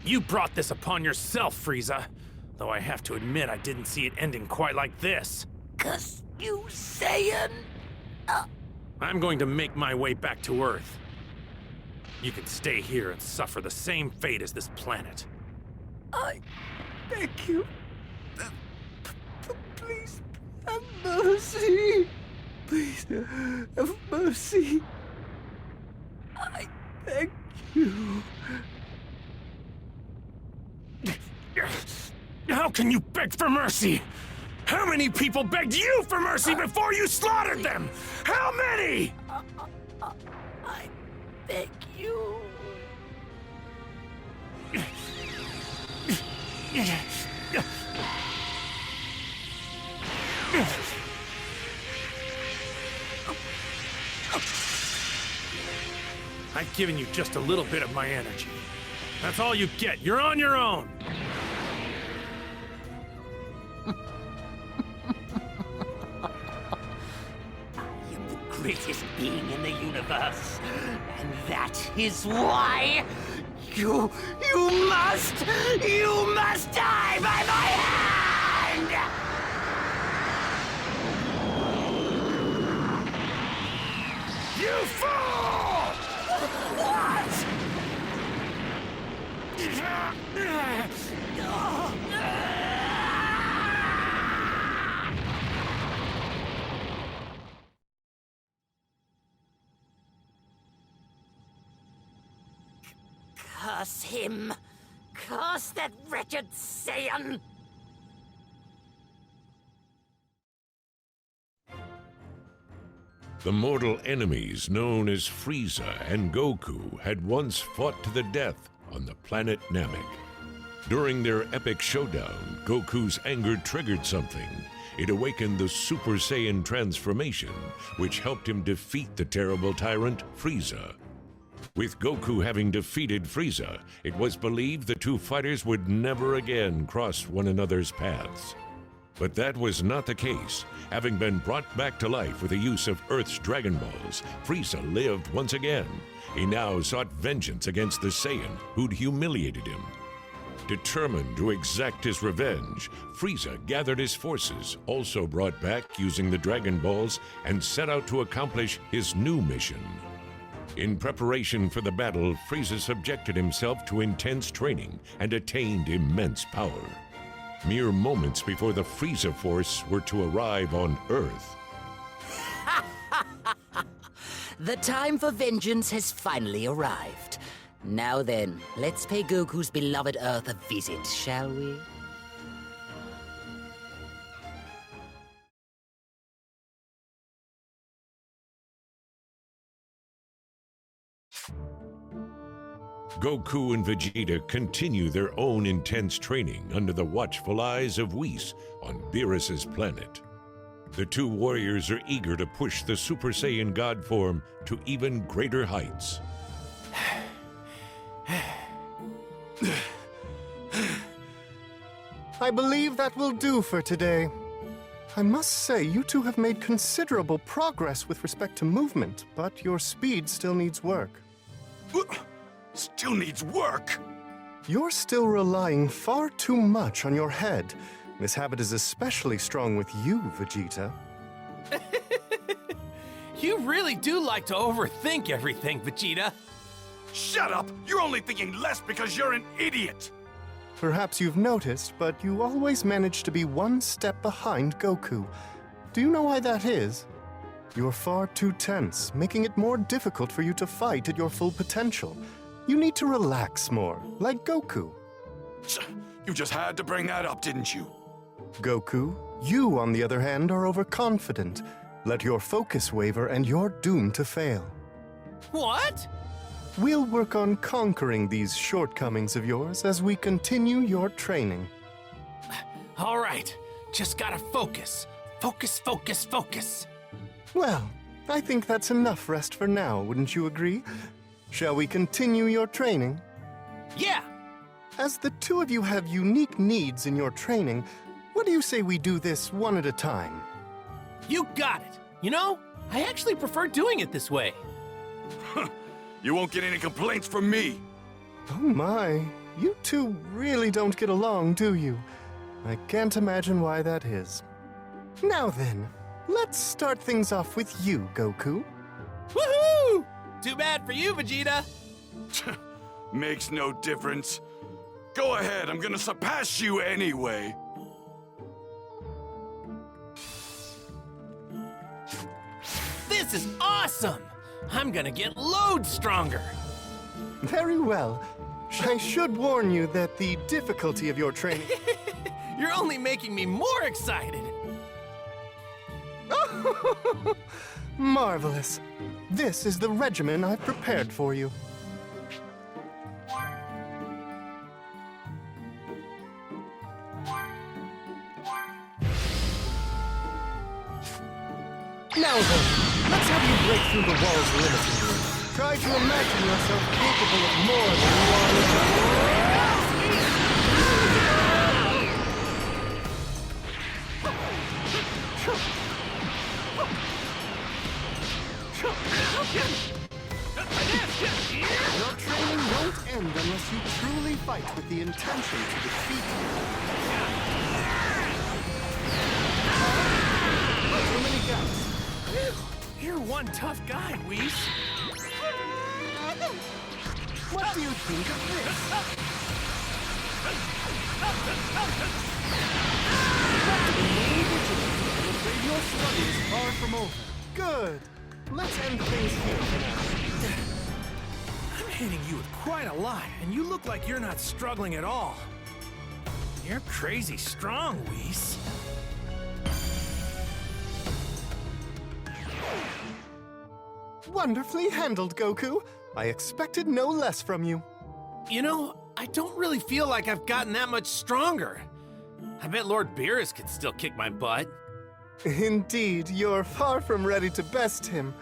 You brought this upon yourself, Frieza. Though I have to admit I didn't see it ending quite like this. 'Cause you Saiyan... I'm going to make my way back to Earth. You can stay here and suffer the same fate as this planet. I beg you. Please, have mercy. Please, have mercy. I beg you. How can you beg for mercy? How many people begged you for mercy before you slaughtered them? How many? I beg you. I've given you just a little bit of my energy. That's all you get. You're on your own. Greatest being in the universe. And that is why you must die by my hand! You fool! What? Curse him! Curse that wretched Saiyan! The mortal enemies known as Frieza and Goku had once fought to the death on the planet Namek. During their epic showdown, Goku's anger triggered something. It awakened the Super Saiyan transformation, which helped him defeat the terrible tyrant Frieza. With Goku having defeated Frieza, it was believed the two fighters would never again cross one another's paths. But that was not the case. Having been brought back to life with the use of Earth's Dragon Balls, Frieza lived once again. He now sought vengeance against the Saiyan who'd humiliated him. Determined to exact his revenge, Frieza gathered his forces, also brought back using the Dragon Balls, and set out to accomplish his new mission. In preparation for the battle, Frieza subjected himself to intense training and attained immense power. Mere moments before the Frieza Force were to arrive on Earth. The time for vengeance has finally arrived. Now then, let's pay Goku's beloved Earth a visit, shall we? Goku and Vegeta continue their own intense training under the watchful eyes of Whis on Beerus's planet. The two warriors are eager to push the Super Saiyan God form to even greater heights. I believe that will do for today. I must say, you two have made considerable progress with respect to movement, but your speed still needs work. Still needs work? You're still relying far too much on your head. This habit is especially strong with you, Vegeta. You really do like to overthink everything, Vegeta. Shut up! You're only thinking less because you're an idiot! Perhaps you've noticed, but you always manage to be one step behind Goku. Do you know why that is? You're far too tense, making it more difficult for you to fight at your full potential. You need to relax more, like Goku. You just had to bring that up, didn't you? Goku, you, on the other hand, are overconfident. Let your focus waver and you're doomed to fail. What? We'll work on conquering these shortcomings of yours as we continue your training. All right, just gotta focus. Focus, focus, focus. Well, I think that's enough rest for now, wouldn't you agree? Shall we continue your training? Yeah! As the two of you have unique needs in your training, what do you say we do this one at a time? You got it. You know, I actually prefer doing it this way. You won't get any complaints from me. Oh my, You two really don't get along, do you? I can't imagine why that is. Now then, let's start things off with you, Goku. Woohoo! Too bad for you, Vegeta. Makes no difference. Go ahead, I'm gonna surpass you anyway. This is awesome! I'm gonna get loads stronger. Very well. I should warn you that the difficulty of your training... You're only making me more excited. Marvelous. This is the regimen I've prepared for you. Now then, let's have you break through the walls limiting you. Try to imagine yourself capable of more than you are Your training won't end unless you truly fight with the intention to defeat me. Too many gaps. You're one tough guy, Whis. What do you think of this? I'm afraid your struggle is far from over. Good. Let's end things here for now. I'm hitting you with quite a lot, and you look like you're not struggling at all. You're crazy strong, Whis. Wonderfully handled, Goku. I expected no less from you. You know, I don't really feel like I've gotten that much stronger. I bet Lord Beerus could still kick my butt. Indeed, you're far from ready to best him.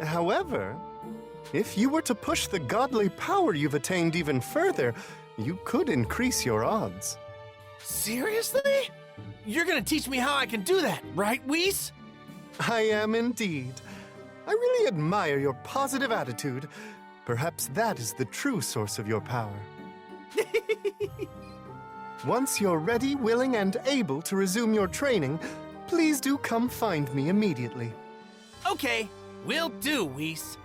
However, if you were to push the godly power you've attained even further, you could increase your odds. Seriously? You're gonna teach me how I can do that, right, Whis? I am indeed. I really admire your positive attitude. Perhaps that is the true source of your power. Once you're ready, willing, and able to resume your training, please do come find me immediately. Okay, will do, Whis.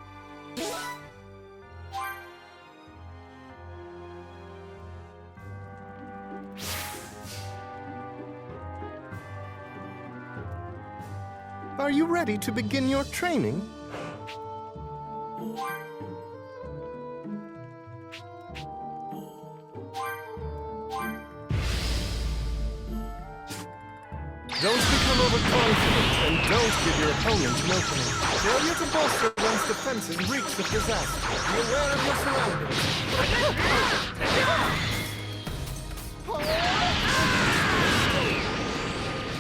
Are you ready to begin your training? Don't become overconfident and don't give your opponent an opening. Failure to bolster one's defenses reeks of disaster. Be aware of your surroundings.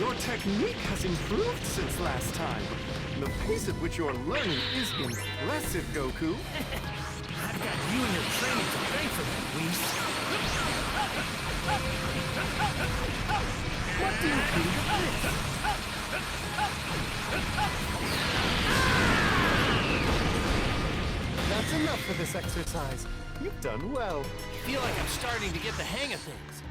Your technique has improved since last time. The pace at which you're learning is impressive, Goku. I've got you and your training to thank for that, Whis. What do you think of this? That's enough for this exercise. You've done well. I feel like I'm starting to get the hang of things.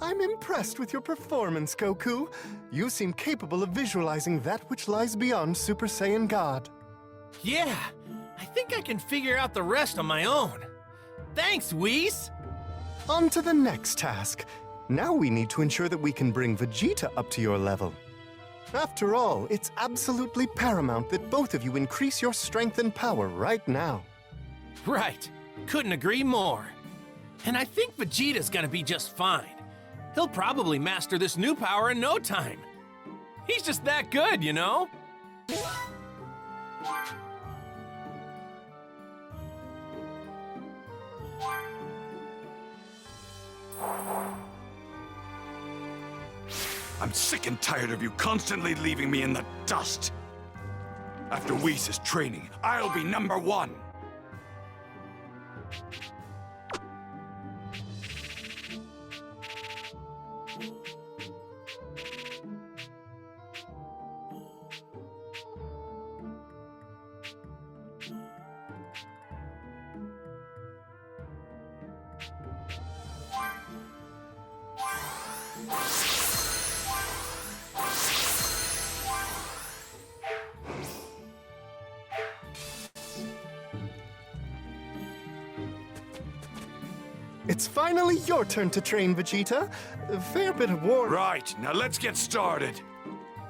I'm impressed with your performance, Goku. You seem capable of visualizing that which lies beyond Super Saiyan God. Yeah, I think I can figure out the rest on my own. Thanks, Whis. On to the next task. Now we need to ensure that we can bring Vegeta up to your level. After all, it's absolutely paramount that both of you increase your strength and power right now. Right, couldn't agree more. And I think Vegeta's gonna be just fine. He'll probably master this new power in no time. He's just that good, you know? I'm sick and tired of you constantly leaving me in the dust. After Whis' training, I'll be #1. It's finally your turn to train, Vegeta. A fair bit of war. Right, now let's get started.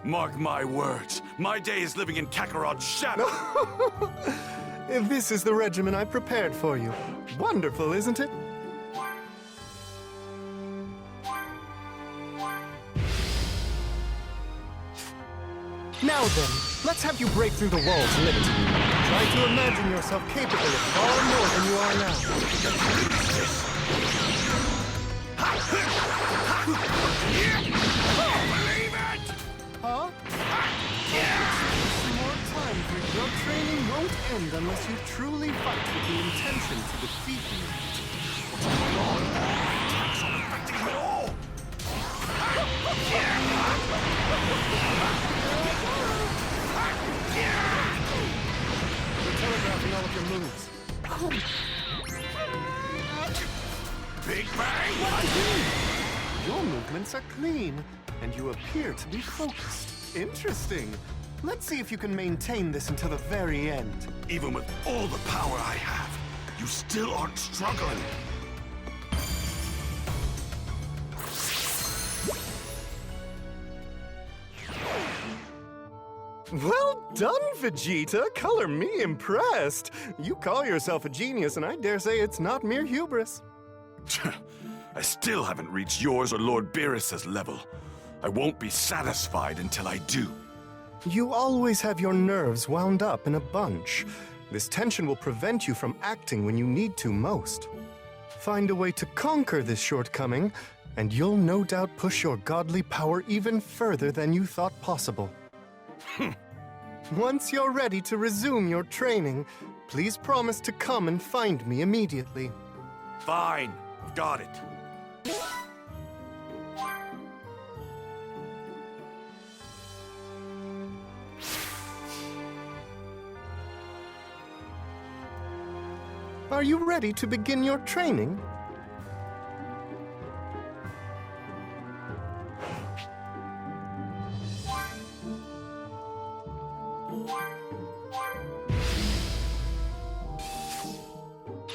Mark my words, my day is living in Kakarot's shadow. This is the regimen I prepared for you. Wonderful, isn't it? Now then, let's have you break through the walls limited. Try to imagine yourself capable of far more than you are now. Believe it! Huh? Some more time, for your training won't end unless you truly fight with the intention to defeat me. Attacks aren't affecting him at all! You're telegraphing all of your moves. Big Bang! Your movements are clean, and you appear to be focused. Interesting. Let's see if you can maintain this until the very end. Even with all the power I have, you still aren't struggling. Well done, Vegeta. Color me impressed. You call yourself a genius, and I dare say it's not mere hubris. I still haven't reached yours or Lord Beerus's level. I won't be satisfied until I do. You always have your nerves wound up in a bunch. This tension will prevent you from acting when you need to most. Find a way to conquer this shortcoming, and you'll no doubt push your godly power even further than you thought possible. Once you're ready to resume your training, please promise to come and find me immediately. Fine, I've got it. Are you ready to begin your training?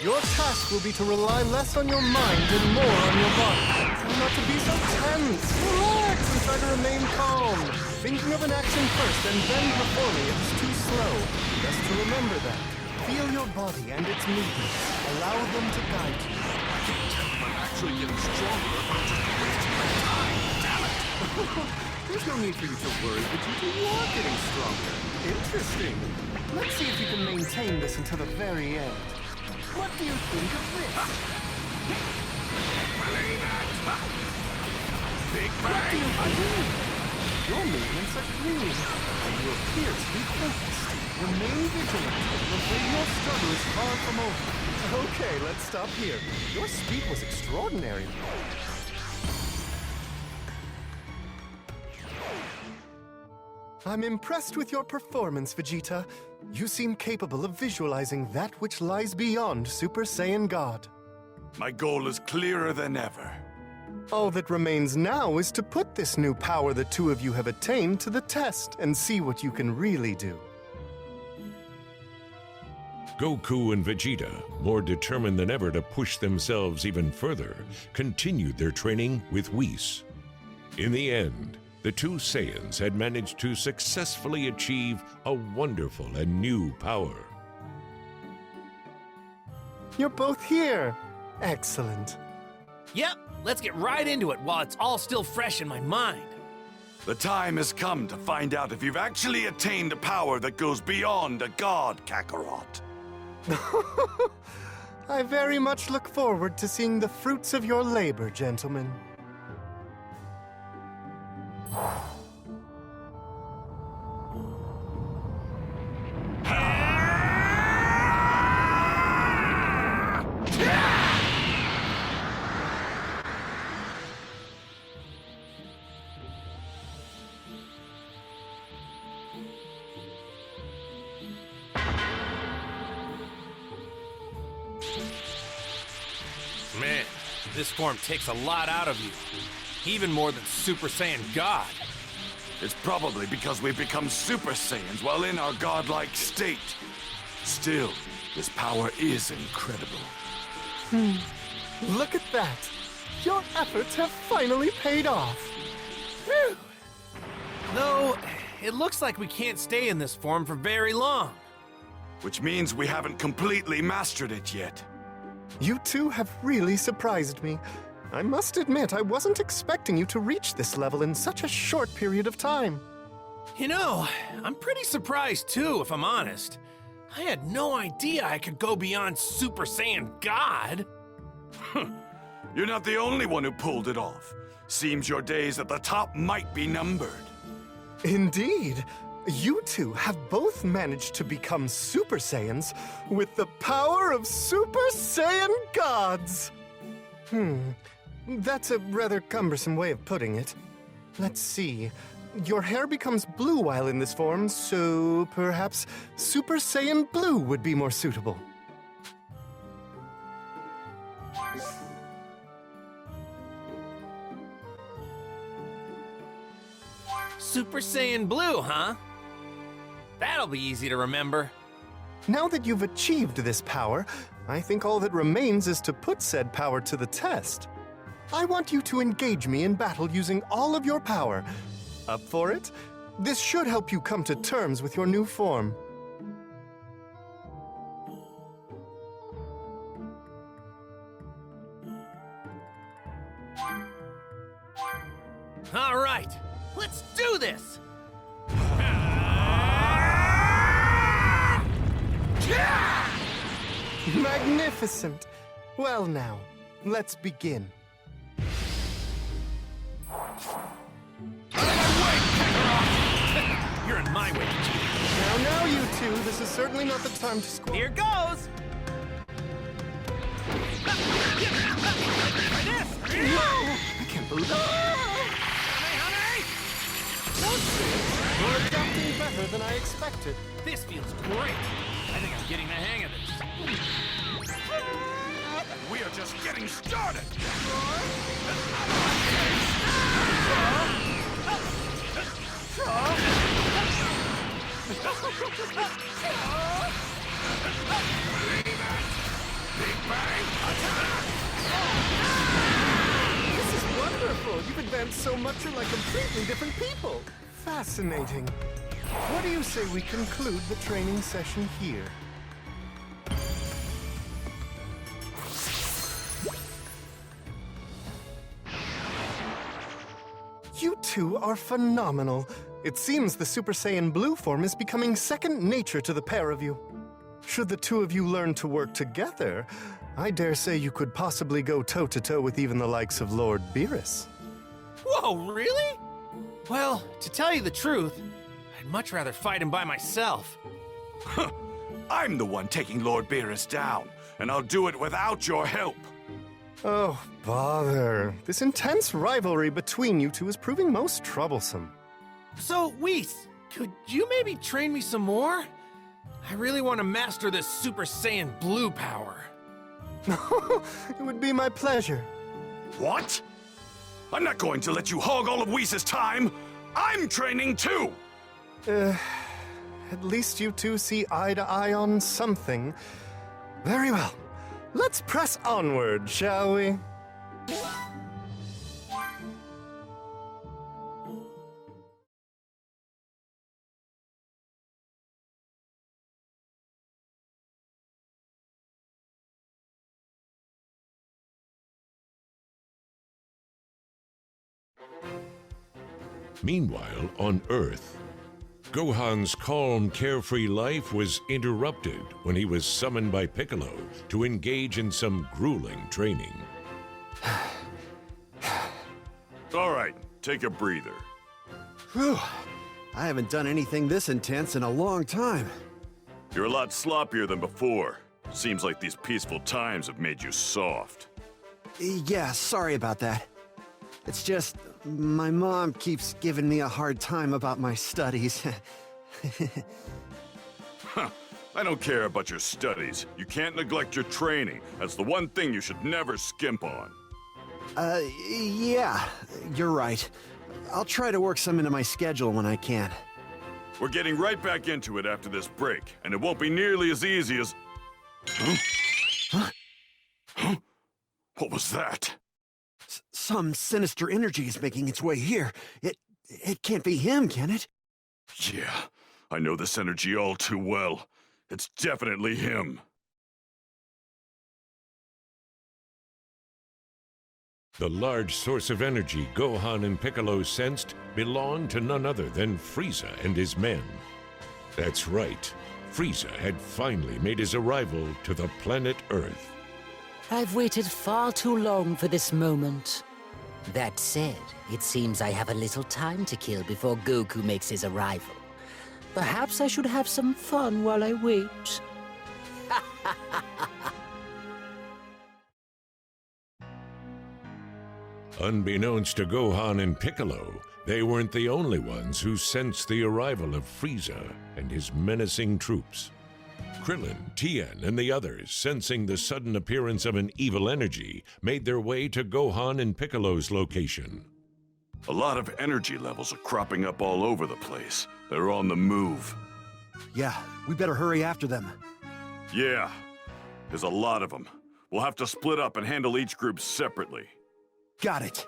Your task will be to rely less on your mind and more on your body. Try not to be so tense. Relax and try to remain calm. Thinking of an action first and then performing it is too slow. Best to remember that. Feel your body and its movements. Allow them to guide you. I can't tell if I'm actually getting stronger or if I'm just wasting my time. Damn it! There's no need for you to worry, Vegeta. You are getting stronger. Interesting. Let's see if you can maintain this until the very end. What do you think of this? Believe it! Big What do Bang! you think? Your movements are clean, and you appear to be focused. Remain vigilant. I'm afraid your struggle is far from over. Okay, let's stop here. Your speed was extraordinary. I'm impressed with your performance, Vegeta. You seem capable of visualizing that which lies beyond Super Saiyan God. My goal is clearer than ever. All that remains now is to put this new power the two of you have attained to the test and see what you can really do. Goku and Vegeta, more determined than ever to push themselves even further, continued their training with Whis. In the end, the two Saiyans had managed to successfully achieve a wonderful and new power. You're both here. Excellent. Yep, let's get right into it while it's all still fresh in my mind. The time has come to find out if you've actually attained a power that goes beyond a god, Kakarot. I very much look forward to seeing the fruits of your labor, gentlemen. Man, this form takes a lot out of you. Even more than Super Saiyan God. It's probably because we've become Super Saiyans while in our godlike state. Still, this power is incredible. Look at that! Your efforts have finally paid off! Phew. Though, it looks like we can't stay in this form for very long. Which means we haven't completely mastered it yet. You two have really surprised me. I must admit, I wasn't expecting you to reach this level in such a short period of time. You know, I'm pretty surprised too, if I'm honest. I had no idea I could go beyond Super Saiyan God. You're not the only one who pulled it off. Seems your days at the top might be numbered. Indeed. You two have both managed to become Super Saiyans with the power of Super Saiyan gods. That's a rather cumbersome way of putting it. Let's see. Your hair becomes blue while in this form, so perhaps Super Saiyan Blue would be more suitable. Super Saiyan Blue, huh? That'll be easy to remember. Now that you've achieved this power, I think all that remains is to put said power to the test. I want you to engage me in battle using all of your power. Up for it? This should help you come to terms with your new form. All right, let's do this! Magnificent! Well now, let's begin. You're in my way, Vegeta. Now, you two, this is certainly not the time to squabble. Here goes! I can't believe it. You're adapting better than I expected. This feels great. I think I'm getting the hang of this. We are just getting started! This is wonderful. You've advanced so much you're like completely different people. Fascinating. What do you say we conclude the training session here? You two are phenomenal. It seems the Super Saiyan Blue form is becoming second nature to the pair of you. Should the two of you learn to work together, I dare say you could possibly go toe-to-toe with even the likes of Lord Beerus. Whoa, really? Well, to tell you the truth, I'd much rather fight him by myself. I'm the one taking Lord Beerus down, and I'll do it without your help. Oh, bother. This intense rivalry between you two is proving most troublesome. So, Whis, could you maybe train me some more? I really want to master this Super Saiyan Blue power. It would be my pleasure. What? I'm not going to let you hog all of Whis' time! I'm training too! At least you two see eye to eye on something. Very well. Let's press onward, shall we? Meanwhile, on Earth, Gohan's calm, carefree life was interrupted when he was summoned by Piccolo to engage in some grueling training. All right, take a breather. Whew. I haven't done anything this intense in a long time. You're a lot sloppier than before. Seems like these peaceful times have made you soft. Yeah, sorry about that. It's just, my mom keeps giving me a hard time about my studies. Huh. I don't care about your studies. You can't neglect your training. That's the one thing you should never skimp on. Yeah, you're right. I'll try to work some into my schedule when I can. We're getting right back into it after this break, and it won't be nearly as easy as... Huh? What was that? Some sinister energy is making its way here. It can't be him, can it? Yeah, I know this energy all too well. It's definitely him. The large source of energy Gohan and Piccolo sensed belonged to none other than Frieza and his men. That's right, Frieza had finally made his arrival to the planet Earth. I've waited far too long for this moment. That said, it seems I have a little time to kill before Goku makes his arrival. Perhaps I should have some fun while I wait. Unbeknownst to Gohan and Piccolo, they weren't the only ones who sensed the arrival of Frieza and his menacing troops. Krillin, Tien, and the others, sensing the sudden appearance of an evil energy, made their way to Gohan and Piccolo's location. A lot of energy levels are cropping up all over the place. They're on the move. Yeah, we better hurry after them. Yeah, there's a lot of them. We'll have to split up and handle each group separately. Got it.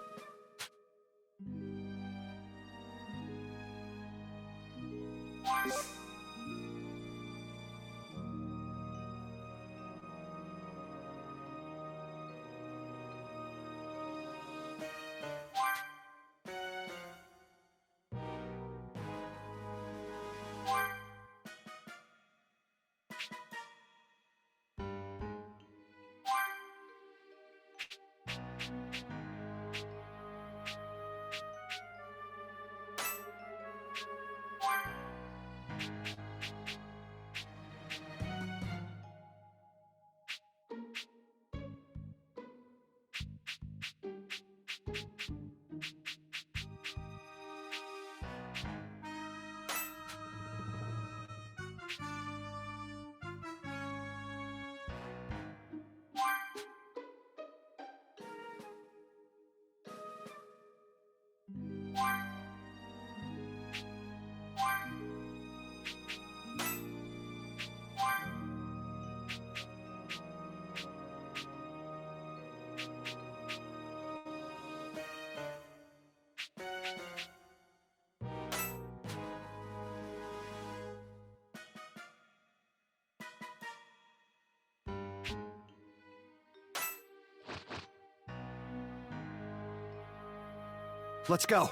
Let's go.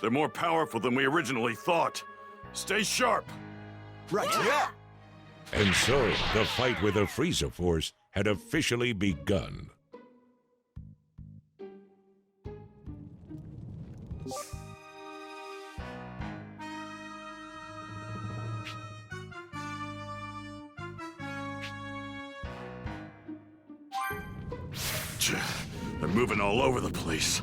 They're more powerful than we originally thought. Stay sharp. Right. Yeah. And so, the fight with the Frieza Force had officially begun. They're moving all over the place.